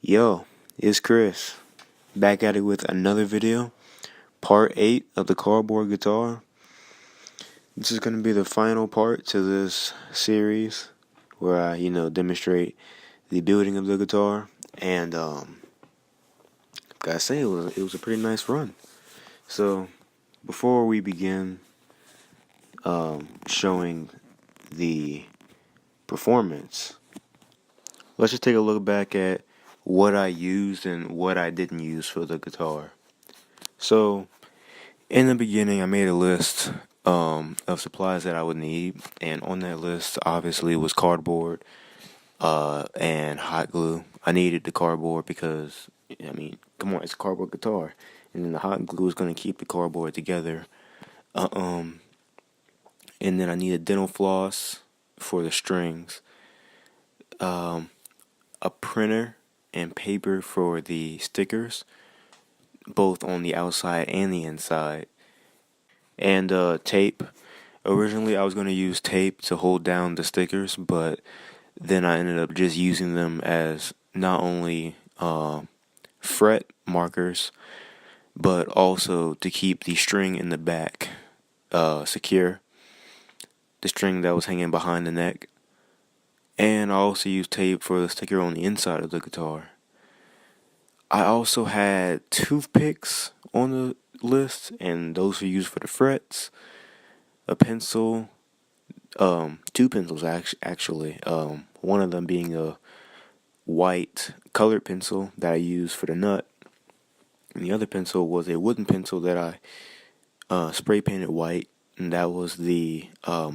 Yo, it's Chris, back at it with another video, part 8 of the cardboard guitar. This is going to be the final part to this series where I, demonstrate the building of the guitar. And, gotta say, it was a pretty nice run. So, before we begin showing the performance, let's just take a look back at what I used and what I didn't use for the guitar. So, in the beginning, I made a list of supplies that I would need, and on that list, obviously, was cardboard and hot glue. I needed the cardboard because, come on, it's a cardboard guitar, and then the hot glue is going to keep the cardboard together. And then I needed dental floss for the strings, a printer and paper for the stickers, both on the outside and the inside, and tape. Originally, I was going to use tape to hold down the stickers, but then I ended up just using them as not only fret markers, but also to keep the string in the back secure, the string that was hanging behind the neck. And I also used tape for the sticker on the inside of the guitar. I also had toothpicks on the list, and those were used for the frets, a pencil, two pencils actually, one of them being a white colored pencil that I used for the nut, and the other pencil was a wooden pencil that I spray painted white, and that was the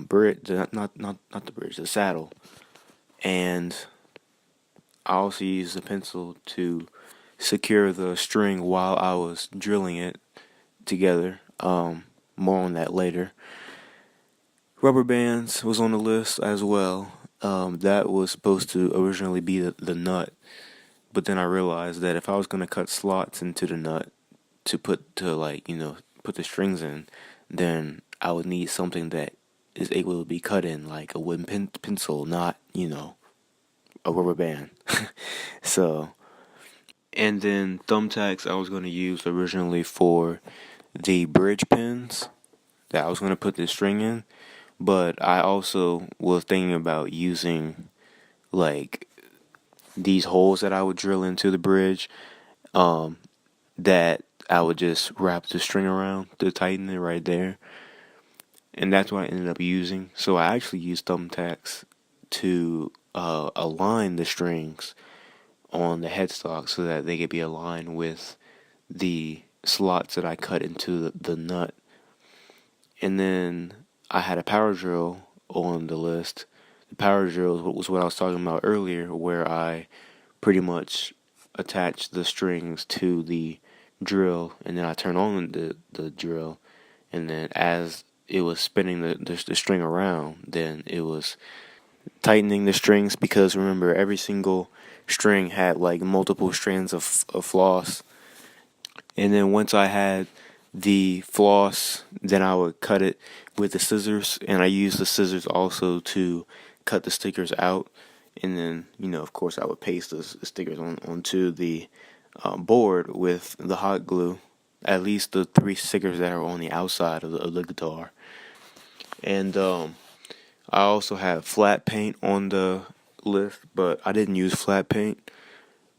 bridge, not the bridge, the saddle. And I also used the pencil to secure the string while I was drilling it together. More on that later. Rubber bands was on the list as well. That was supposed to originally be the nut, but then I realized that if I was going to cut slots into the nut to put the strings in, then I would need something that is able to be cut in, like a wooden pencil, not, a rubber band. So, and then thumbtacks I was going to use originally for the bridge pins that I was going to put the string in, but I also was thinking about using like these holes that I would drill into the bridge, that I would just wrap the string around to tighten it right there. And that's what I ended up using. So I actually used thumbtacks to align the strings on the headstock so that they could be aligned with the slots that I cut into the nut. And then I had a power drill on the list. The power drill was what I was talking about earlier, where I pretty much attached the strings to the drill, and then I turn on the drill, and then as it was spinning the string around, then it was tightening the strings, because remember, every single string had like multiple strands of floss. And then once I had the floss, then I would cut it with the scissors, and I used the scissors also to cut the stickers out. And then, of course, I would paste the stickers onto the board with the hot glue, at least the 3 stickers that are on the outside of the guitar. And I also had flat paint on the list, but I didn't use flat paint.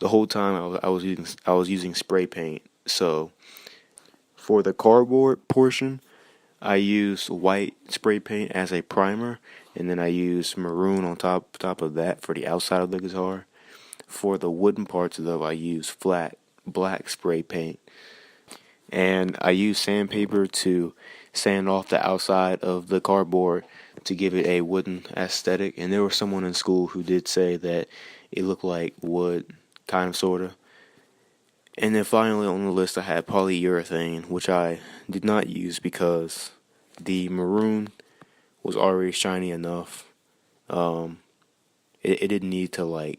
The whole time I was using spray paint. So for the cardboard portion, I used white spray paint as a primer, and then I used maroon on top of that for the outside of the guitar. For the wooden parts, though, I used flat black spray paint, and I used sandpaper to sand off the outside of the cardboard to give it a wooden aesthetic. And there was someone in school who did say that it looked like wood, kind of, sort of. And then finally on the list I had polyurethane, which I did not use because the maroon was already shiny enough. It didn't need to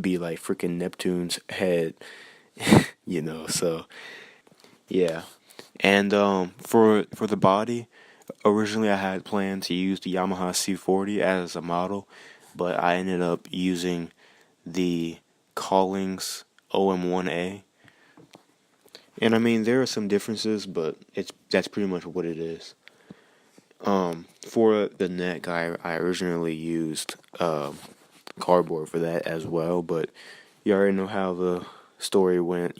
be like freaking Neptune's head, so yeah. And for the body, originally I had planned to use the Yamaha C40 as a model, but I ended up using the Collings OM1A. And I mean, there are some differences, but that's pretty much what it is. For the neck, I originally used cardboard for that as well, but you already know how the story went.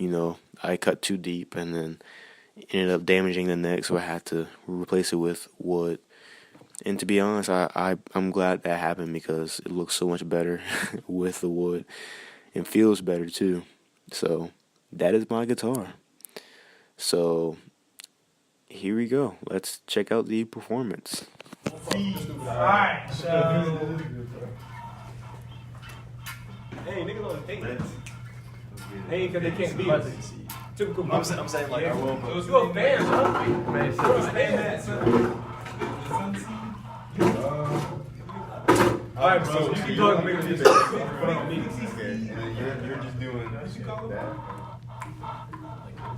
I cut too deep and then ended up damaging the neck, so I had to replace it with wood. And to be honest, I'm glad that happened because it looks so much better with the wood and feels better too. So that is my guitar. So here we go. Let's check out the performance. Alright, so Hey, niggas on the thing. Hey, because they can't beat us. Typical. I'm saying like, I will. You a fan, huh? Man, so a fan. Alright, bro. You talking to me. And then you're just doing that.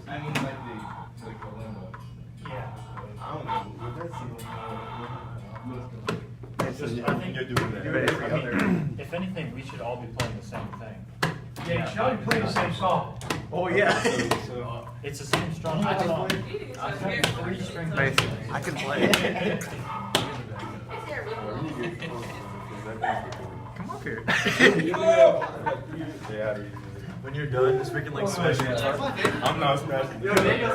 I mean, like the limbo. yeah. I don't know. So I think you're doing that. if anything, we should all be playing the same thing. Yeah, you should all be playing the same song. Oh, yeah. It's the same strong song. I've got 3 string bass. I can play. Come up here. Yeah, When you're done, just freaking like smash guitar. I'm not smashing. Yo, Daniel's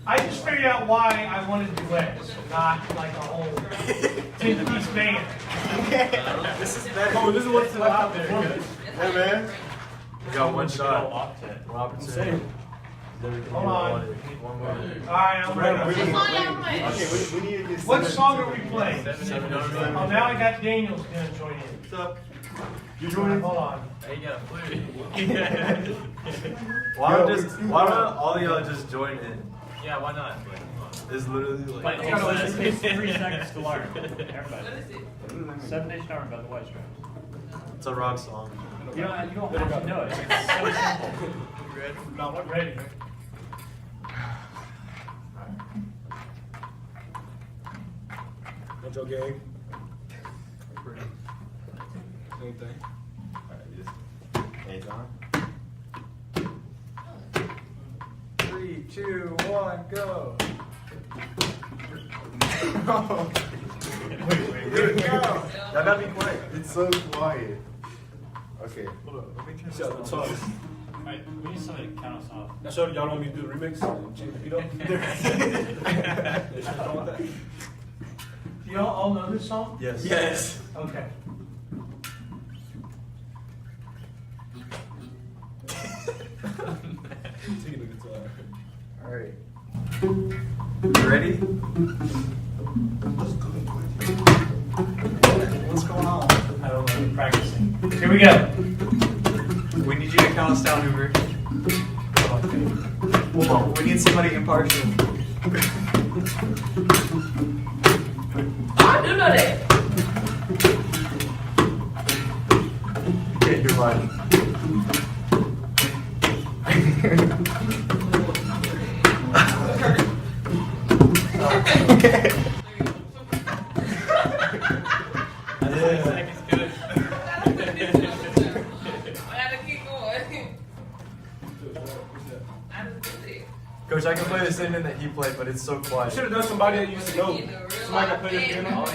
I just figured out why I wanted duets, not like a whole 10-piece band. This is better. Oh, this is what's out there. Hey, man. We got one shot. Octet. Robertson. Hold on. One more. Alright, I'm ready. Okay, we need to get. What song are we playing? 7 Oh, now I got Daniel's gonna join in. What's up? You Hold joining? on. Hey, you got a flute. Why don't all of y'all just join in? Yeah, why not? It's literally like. But it takes 3 seconds to learn. Everybody. 7 Days Shower about the White Stripes. It's a rock song. You don't have to know it. It's so simple. No, I'm ready. What's your gang? Same thing. Alright, just. Anytime. 3, 2, 1, go. Wait. Y'all gotta be quiet. It's so quiet. Okay. Hold on, let me turn Shut this the off. talk. Alright, we need somebody to count us off. Now, Shoutout, y'all want me to do the remix? Change the beat up? They should have done that. Do y'all all know this song? Yes. Yes. Okay. Taking the guitar. Alright. You ready? What's going on? I don't know, I'm practicing. Here we go. We need you to count us down, Uber. Whoa, we need somebody impartial. I do know that. Okay, you're fine. I had to keep going. Coach, I can play the same thing that he played, but it's so quiet. Should have done somebody that used to know. Somebody that played the piano.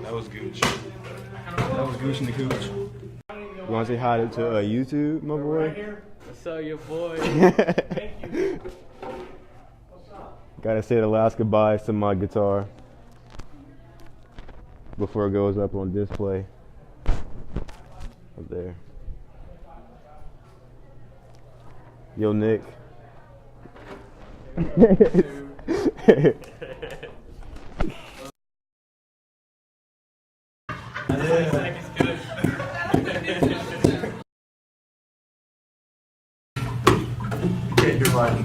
That was Gooch. That was Gooch and the Cooch. You want to say hi to YouTube, my boy? Right here. What's up, your boy? Thank you. What's up? Gotta say the last goodbyes to my guitar before it goes up on display. Up there. Yo, Nick. Okay, you're fine.